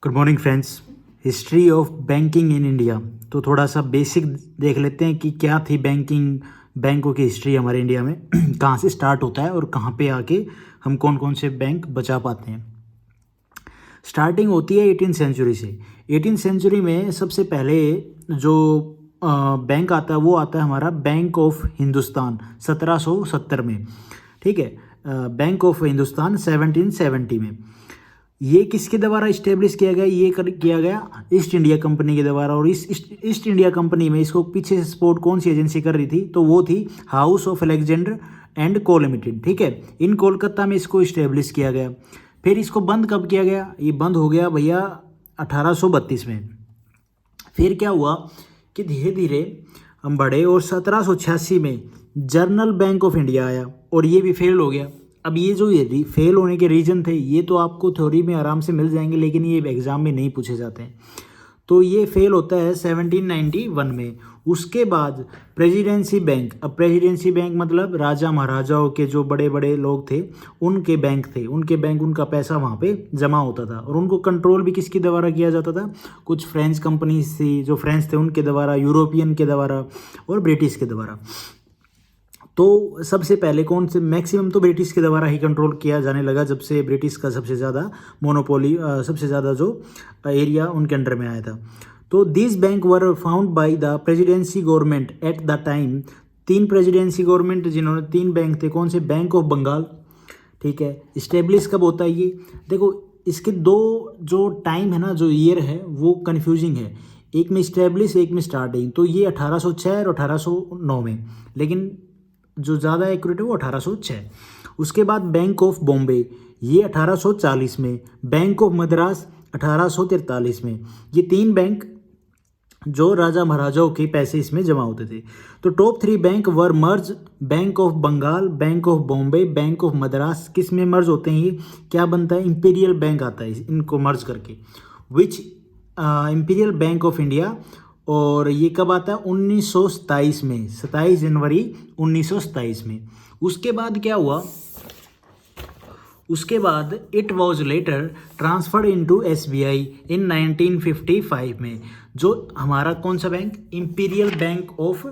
Good morning friends. History of banking in India. तो थोड़ा सा बेसिक देख लेते हैं कि क्या थी बैंकों की हिस्ट्री हमारे इंडिया में कहाँ से स्टार्ट होता है और कहाँ पे आके हम कौन कौन से बैंक बचा पाते हैं। स्टार्टिंग होती है 18th सेंचुरी से। 18th सेंचुरी में सबसे पहले जो बैंक आता है वो आता है हमारा बैंक ऑफ हिंदुस्तान 1770 में। ठीक है, बैंक ऑफ हिंदुस्तान 1770 में। ये किसके द्वारा इस्टेब्लिश किया गया? किया गया ईस्ट इंडिया कंपनी के द्वारा। और इस ईस्ट इंडिया कंपनी में इसको पीछे से सपोर्ट कौन सी एजेंसी कर रही थी? तो वो थी हाउस ऑफ अलेक्जेंडर एंड को लिमिटेड। ठीक है, इन कोलकाता में इसको इस्टेब्लिश किया गया। फिर इसको बंद कब किया गया? ये बंद हो गया भैया 1832 में। फिर क्या हुआ कि धीरे धीरे हम बढ़े और 1786 में जर्नल बैंक ऑफ इंडिया आया और ये भी फेल हो गया। अब ये फेल होने के रीज़न थे ये तो आपको थ्योरी में आराम से मिल जाएंगे, लेकिन ये एग्ज़ाम में नहीं पूछे जाते हैं। तो ये फेल होता है 1791 में। उसके बाद प्रेसिडेंसी बैंक। अब प्रेसिडेंसी बैंक मतलब राजा महाराजाओं के जो बड़े बड़े लोग थे उनके बैंक थे। उनका पैसा वहाँ पे जमा होता था और उनको कंट्रोल भी किसके द्वारा किया जाता था? कुछ फ्रेंच कंपनीज थी, जो फ्रेंच थे उनके द्वारा, यूरोपियन के द्वारा और ब्रिटिश के द्वारा। तो सबसे पहले कौन से? मैक्सिमम तो ब्रिटिश के द्वारा ही कंट्रोल किया जाने लगा जब से ब्रिटिश का सबसे ज़्यादा मोनोपोली, सबसे ज़्यादा जो एरिया उनके अंडर में आया था। तो this bank were found by the presidency government at the time. 3 presidency government जिन्होंने 3 बैंक थे। कौन से? Bank of Bengal. ठीक है, इस्टेब्लिश कब होता है ये? देखो इसके 2 जो टाइम है ना, जो ईयर है वो कन्फ्यूजिंग है। एक में इस्टेब्लिश, एक में स्टार्टिंग। तो ये 1806 और 1809 में, लेकिन जो ज़्यादा एक्यूरेट है वो 1806। उसके बाद बैंक ऑफ बॉम्बे ये 1840 में। बैंक ऑफ मद्रास 1843 में। ये 3 बैंक जो राजा महाराजाओं के पैसे इसमें जमा होते थे। तो top 3 bank were merge. Bank of Bengal, bank of Bombay, bank of Madras किस में मर्ज होते हैं? ये क्या बनता है? इंपीरियल बैंक आता है इनको मर्ज करके, विच इंपीरियल बैंक ऑफ इंडिया। और ये कब आता है? 1927 में, 27 जनवरी 1927 में। उसके बाद क्या हुआ? उसके बाद it was later transferred into SBI in 1955 में। जो हमारा कौन सा बैंक? इंपीरियल बैंक ऑफ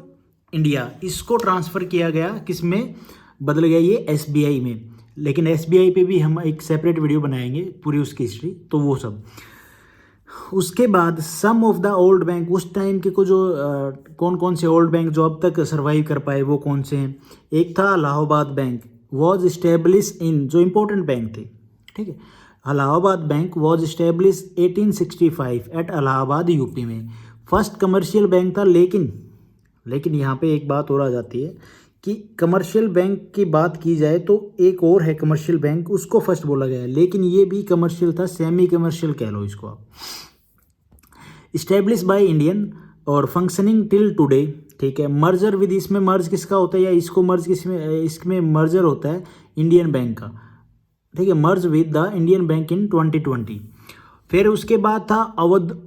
इंडिया, इसको ट्रांसफ़र किया गया किस में? बदल गया ये एसबीआई में। लेकिन एसबीआई पे भी हम एक सेपरेट वीडियो बनाएंगे पूरी उसकी हिस्ट्री, तो वो सब। उसके बाद सम ऑफ द ओल्ड बैंक, उस टाइम के को जो कौन कौन से ओल्ड बैंक जो अब तक सर्वाइव कर पाए वो कौन से हैं? एक था Allahabad bank, was establish in, जो इंपॉर्टेंट बैंक थे। ठीक है, Allahabad bank was establish 1865 at Allahabad UP में। फर्स्ट कमर्शियल बैंक था। लेकिन यहाँ पे एक बात और आ जाती है कि कमर्शियल बैंक की बात की जाए तो एक और है कमर्शियल बैंक, उसको फर्स्ट बोला गया है, लेकिन ये भी कमर्शियल था, सेमी कमर्शियल कह लो इसको आप। इस्टेब्लिश बाय इंडियन और फंक्शनिंग टिल टुडे। ठीक है, मर्जर विद, इसमें मर्ज किसका होता है या इसको मर्ज किसमें? इसमें मर्जर होता है इंडियन बैंक का। ठीक है, merge with the Indian Bank in 2020। फिर उसके बाद था अवध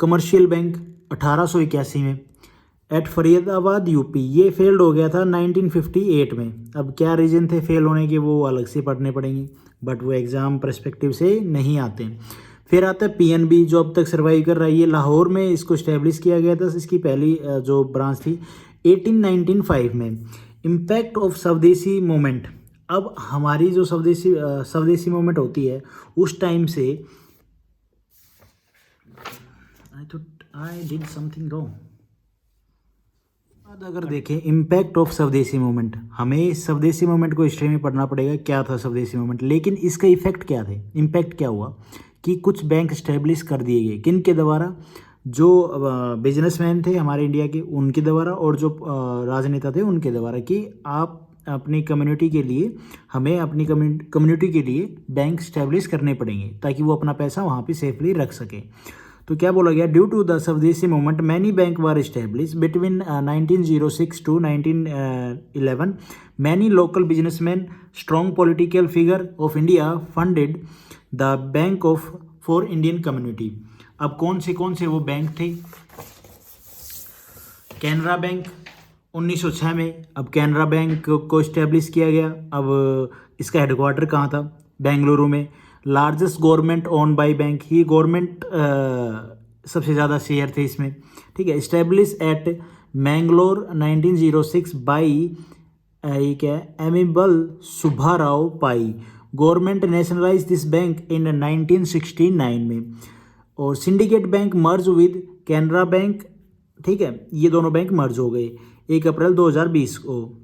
कमर्शियल बैंक 1881 में एट फरीदाबाद यूपी। ये फेल्ड हो गया था 1958 में। अब क्या रीज़न थे फेल होने के वो अलग से पढ़ने पड़ेंगे, बट वो एग्ज़ाम पर्सपेक्टिव से नहीं आते हैं। फिर आता है पीएनबी जो अब तक सर्वाइव कर रहा है। ये लाहौर में इसको इस्टेब्लिश किया गया था, इसकी पहली जो ब्रांच थी 1895 में। इम्पैक्ट ऑफ स्वदेशी मूवमेंट। अब हमारी जो स्वदेशी मूवमेंट होती है उस टाइम से, आई डिड समथिंग रॉन्ग। अगर देखें इम्पैक्ट ऑफ स्वदेशी मूवमेंट, हमें स्वदेशी मूवमेंट को हिस्ट्री में पढ़ना पड़ेगा क्या था स्वदेशी मूवमेंट, लेकिन इसका इफेक्ट क्या थे? इम्पैक्ट क्या हुआ कि कुछ बैंक स्टैब्लिश कर दिए गए। किन के द्वारा? जो बिजनेसमैन थे हमारे इंडिया के उनके द्वारा और जो राजनेता थे उनके द्वारा, कि आप अपनी कम्युनिटी के लिए, हमें अपनी कम्युनिटी के लिए बैंक स्टैब्लिश करने पड़ेंगे ताकि वो अपना पैसा वहाँ पे सेफली रख सकें। तो क्या बोला गया? Due to the swadeshi movement many bank were establish between 1906 to 1911। Many local businessman strong political figure of India funded the bank of for Indian community. अब कौन से वो बैंक थे? कैनरा बैंक 1906 में। अब कैनरा बैंक को इस्टेब्लिश किया गया। अब इसका हेडक्वार्टर कहाँ था? बेंगलुरु में। Largest government own by bank, he government सबसे ज़्यादा शेयर थे इसमें, ठीक है। इस्टेब्लिश एट मैंगलोर 1906 बाई ये क्या है, एमिबल सुब्बाराव पाई। गवर्नमेंट नेशनलाइज दिस बैंक इन 1969 में। और syndicate bank merge with Canara bank, ठीक है, ये दोनों बैंक मर्ज हो गए 1 अप्रैल 2020 को।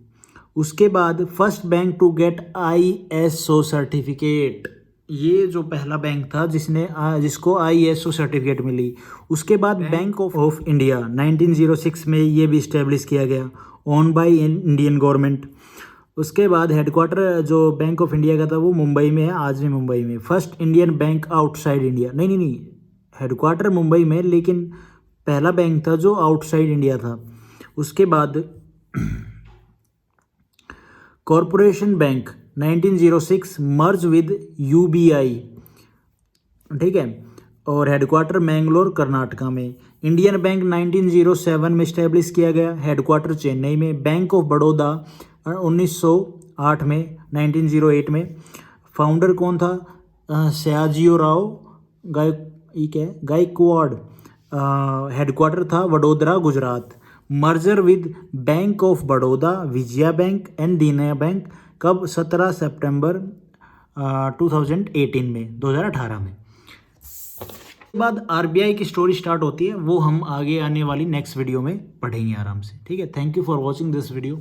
उसके बाद first bank to get ISO certificate, ये जो पहला बैंक था जिसको ISO सर्टिफिकेट मिली। उसके बाद बैंक ऑफ इंडिया 1906 में ये भी इस्टेब्लिश किया गया, ओन बाय इंडियन गवर्नमेंट। उसके बाद हेडक्वार्टर जो बैंक ऑफ इंडिया का था वो मुंबई में है, आज भी मुंबई में। First Indian bank outside India, नहीं, हेडक्वार्टर मुंबई में, लेकिन पहला बैंक था जो आउटसाइड इंडिया था। उसके बाद corporation bank 1906 merge with UBI, ठीक है, और हेडक्वार्टर मैंगलोर कर्नाटका में। इंडियन बैंक 1907 में इस्टेब्लिश किया गया, हेडक्वार्टर चेन्नई में। बैंक ऑफ बड़ौदा 1908 में, 1908 में। फाउंडर कौन था? सयाजीओ राव गायकवाड़। हेडक्वार्टर था Vadodara Gujarat. Merger with bank of Baroda, Vijaya bank and Dina bank, कब? 17 सितंबर 2018 में, 2018 में। उसके बाद RBI की स्टोरी स्टार्ट होती है, वो हम आगे आने वाली नेक्स्ट वीडियो में पढ़ेंगे आराम से, ठीक है। Thank you for watching this video.